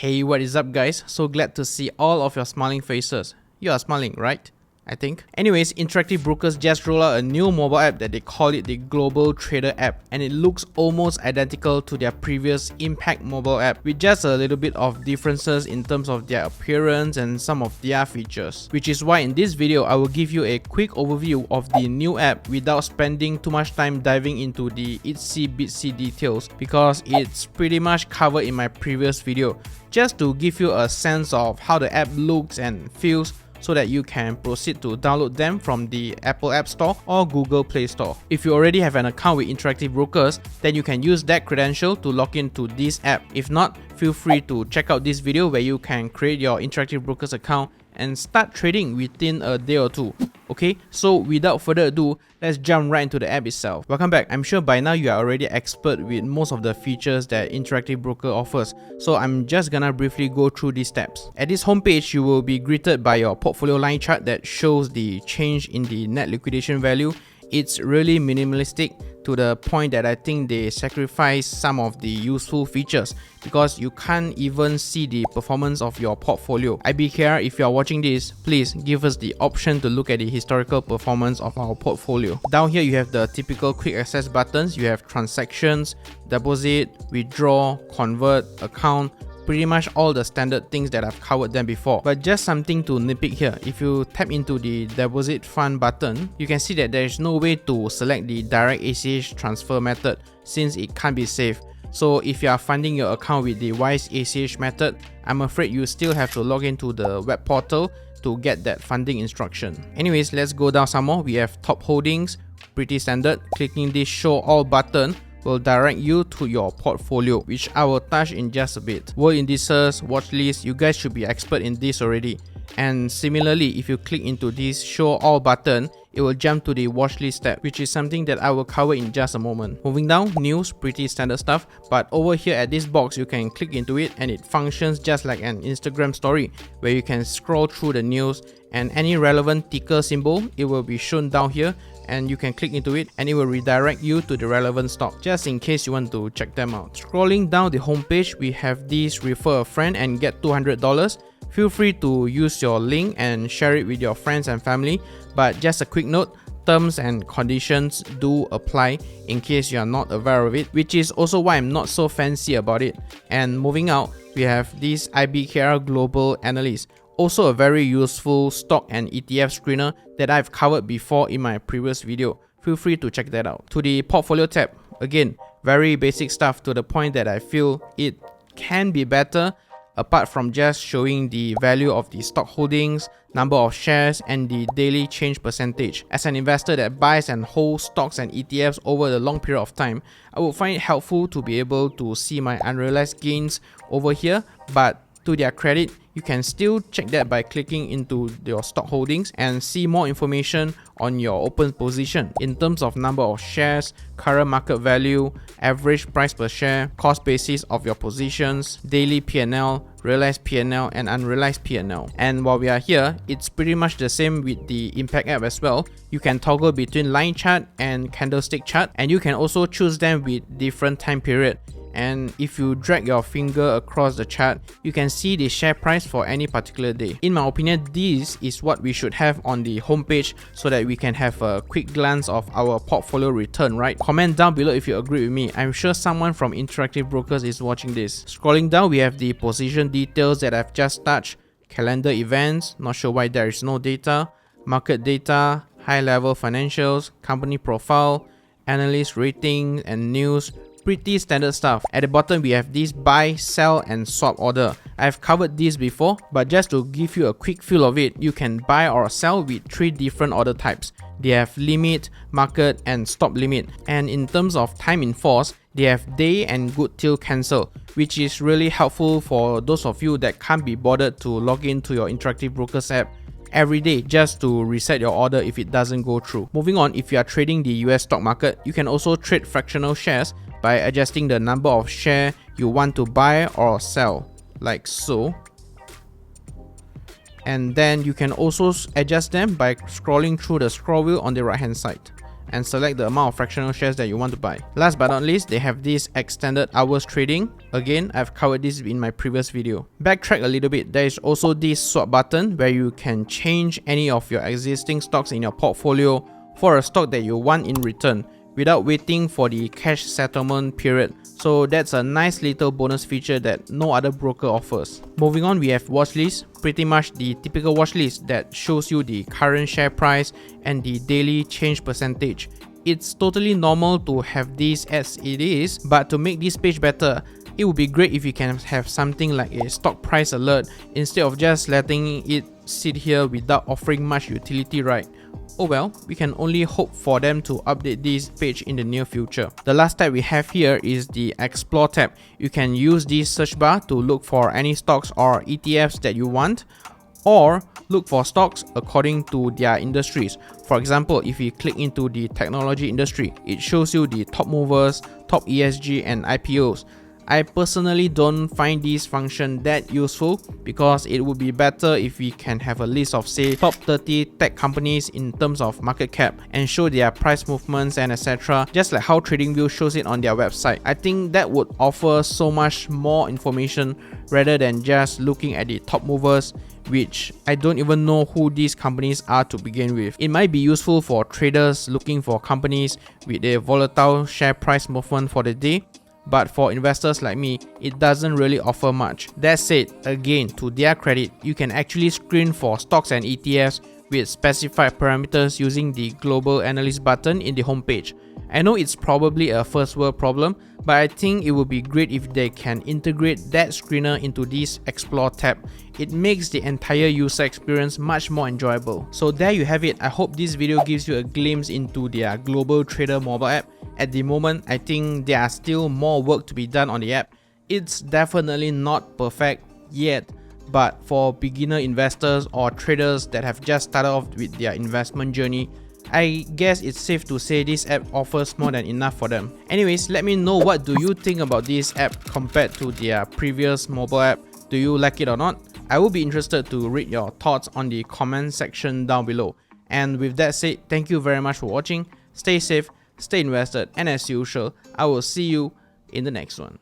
Hey, what is up guys? So glad to see all of your smiling faces. You are smiling, right? I think. Anyways, Interactive Brokers just rolled out a new mobile app that they call it the GlobalTrader app, and it looks almost identical to their previous Impact mobile app with just a little bit of differences in terms of their appearance and some of their features. Which is why in this video I will give you a quick overview of the new app without spending too much time diving into the itsy bitsy details, because it's pretty much covered in my previous video, just to give you a sense of how the app looks and feels, so that you can proceed to download them from the Apple App Store or Google Play Store. If you already have an account with Interactive Brokers, then you can use that credential to log into this app. If not, feel free to check out this video where you can create your Interactive Brokers account and start trading within a day or two. Okay, so without further ado, let's jump right into the app itself. Welcome back. I'm sure by now you are already expert with most of the features that Interactive Broker offers, so I'm just gonna briefly go through these steps. At this homepage, you will be greeted by your portfolio line chart that shows the change in the net liquidation value. It's really minimalistic, to the point that I think they sacrifice some of the useful features because you can't even see the performance of your portfolio. IBKR, if you are watching this, please give us the option to look at the historical performance of our portfolio. Down here you have the typical quick access buttons. You have transactions, deposit, withdraw, convert, account, pretty much all the standard things that I've covered them before. But just something to nitpick here, if you tap into the deposit fund button, you can see that there is no way to select the direct ACH transfer method since it can't be saved. So if you are funding your account with the Wise ACH method, I'm afraid you still have to log into the web portal to get that funding instruction. Anyways, let's go down some more. We have top holdings, pretty standard. Clicking this show all button will direct you to your portfolio, which I will touch in just a bit. World indices, watchlist, you guys should be expert in this already. And similarly, if you click into this show all button, it will jump to the watchlist tab, which is something that I will cover in just a moment. Moving down, news, pretty standard stuff, but over here at this box you can click into it and it functions just like an Instagram story, where you can scroll through the news and any relevant ticker symbol, it will be shown down here, and you can click into it and it will redirect you to the relevant stock, just in case you want to check them out. Scrolling down the homepage, we have this refer a friend and get $200. Feel free to use your link and share it with your friends and family, but just a quick note, terms and conditions do apply in case you are not aware of it, which is also why I'm not so fancy about it. And moving out, we have this IBKR GlobalAnalyst, also a very useful stock and ETF screener that I've covered before in my previous video. Feel free to check that out. To the portfolio tab, again, very basic stuff, to the point that I feel it can be better, apart from just showing the value of the stock holdings, number of shares, and the daily change percentage. As an investor that buys and holds stocks and ETFs over the long period of time, I would find it helpful to be able to see my unrealized gains over here, but to their credit, you can still check that by clicking into your stock holdings and see more information on your open position in terms of number of shares, current market value, average price per share, cost basis of your positions, daily P&L, realized P&L, and unrealized P&L. And while we are here, it's pretty much the same with the Impact app as well. You can toggle between line chart and candlestick chart, and you can also choose them with different time period. And if you drag your finger across the chart, you can see the share price for any particular day. In my opinion, this is what we should have on the homepage so that we can have a quick glance of our portfolio return, right? Comment down below if you agree with me. I'm sure someone from Interactive Brokers is watching this. Scrolling down, we have the position details that I've just touched, calendar events, not sure why there is no data, market data, high level financials, company profile, analyst rating, and news. Pretty standard stuff. At the bottom we have this buy, sell, and swap order. I've covered this before, but just to give you a quick feel of it, you can buy or sell with 3 different order types. They have limit, market, and stop limit. And in terms of time in force, they have day and good till cancel, which is really helpful for those of you that can't be bothered to log into your Interactive Brokers app every day just to reset your order if it doesn't go through. Moving on, if you are trading the US stock market, you can also trade fractional shares by adjusting the number of shares you want to buy or sell, like so. And then you can also adjust them by scrolling through the scroll wheel on the right hand side. and select the amount of fractional shares that you want to buy. Last but not least, they have this extended hours trading. Again, I've covered this in my previous video. Backtrack a little bit, there is also this swap button where you can change any of your existing stocks in your portfolio for a stock that you want in return without waiting for the cash settlement period. So that's a nice little bonus feature that no other broker offers. Moving on, we have Watchlist, pretty much the typical watchlist that shows you the current share price and the daily change percentage. It's totally normal to have this as it is, but to make this page better, it would be great if you can have something like a stock price alert instead of just letting it sit here without offering much utility, right? Oh well, we can only hope for them to update this page in the near future. The last tab we have here is the Explore tab. You can use this search bar to look for any stocks or ETFs that you want, or look for stocks according to their industries. For example, if you click into the technology industry, it shows you the top movers, top ESG and IPOs. I personally don't find this function that useful because it would be better if we can have a list of, say, top 30 tech companies in terms of market cap and show their price movements and etc. just like how TradingView shows it on their website. I think that would offer so much more information rather than just looking at the top movers, which I don't even know who these companies are to begin with. It might be useful for traders looking for companies with a volatile share price movement for the day, but for investors like me, it doesn't really offer much. That said, again, to their credit, you can actually screen for stocks and ETFs with specified parameters using the GlobalAnalyst button in the homepage. I know it's probably a first world problem, but I think it would be great if they can integrate that screener into this Explore tab. It makes the entire user experience much more enjoyable. So there you have it. I hope this video gives you a glimpse into their GlobalTrader mobile app. At the moment, I think there are still more work to be done on the app. It's definitely not perfect yet, but for beginner investors or traders that have just started off with their investment journey, I guess it's safe to say this app offers more than enough for them. Anyways, let me know what do you think about this app compared to their previous mobile app. Do you like it or not? I will be interested to read your thoughts on the comment section down below. And with that said, thank you very much for watching. Stay safe, stay invested, and as usual, I will see you in the next one.